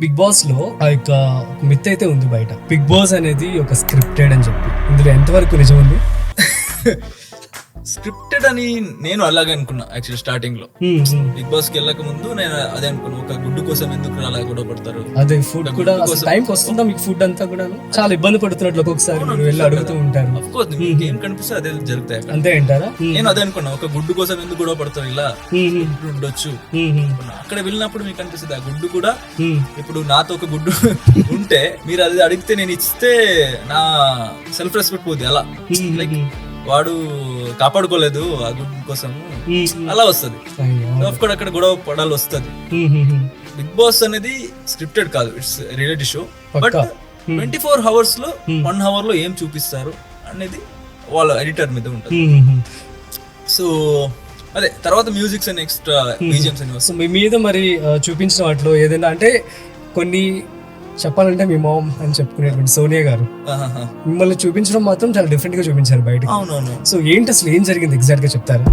Big boss లో ఆ యొక్క మిత్ అయితే ఉంది బయట. బిగ్ బాస్ అనేది ఒక స్క్రిప్టెడ్ అని చెప్పి, ఇందులో ఎంతవరకు నిజం ఉంది? స్క్రిప్టెడ్ అని నేను అలాగే అనుకున్నా యాక్చువల్లీ స్టార్టింగ్ లో. బిగ్ బాస్ కి వెళ్ళక ముందు నేను అదే అనుకున్నా, ఒక గుడ్డు కోసం ఎందుకు అలా గొడవ పడతారు. అదే ఫుడ్ కూడా టైంకి వస్తుందా మీకు? ఫుడ్ అంతా కూడా చాలా ఇబ్బంది పడుతున్నట్లు ఒక్కొక్కసారి మీరు వెళ్ళి అడుగుతూ ఉంటారు. ఆఫ్ కోర్స్ మీకు ఏం కనిపిస్తే అదే జరుగుతాయి అక్కడ. అంతే అంటారా? నేను అదే అనుకున్నా, ఒక గుడ్డు కోసం ఎందుకు గొడవ పడతారు, ఇలా ఉండొచ్చు. అక్కడ వెళ్ళినప్పుడు మీకు అనిపిస్తుంది ఆ గుడ్డు కూడా ఇప్పుడు నాతో ఒక గుడ్డు ఉంటే మీరు అది అడిగితే నేను ఇస్తే నా సెల్ఫ్ రెస్పెక్ట్ పోద్ది. అలా లైక్ వాడు కాపాడుకోలేదు ఆ గుడ్డు కోసం, అలా వస్తుంది. అక్కడ గొడవ పడాలి వస్తుంది. బిగ్ బాస్ అనేది స్క్రిప్టెడ్ కాదు, it's reality show. But 24 hours లో 1 hour లో ఏం చూపిస్తారు అనేది వాళ్ళ ఎడిటర్ మీద ఉంటుంది. సో అదే తర్వాత మ్యూజిక్స్ అండ్ ఎక్స్ట్రా బీజిఎమ్స్ అని వస్తాయి. మీ మీద మరి చూపించిన వాటిలో ఏదైనా అంటే కొన్ని చెప్పాలంటే మీ మామ్ అని చెప్పుకునేటువంటి సోనియా గారు మిమ్మల్ని చూపించడం మాత్రం చాలా డిఫరెంట్ గా చూపించారు బయట. అవునవును. సో ఏంటి అసలు ఏం జరిగింది ఎగ్జాక్ట్ గా చెప్తారా?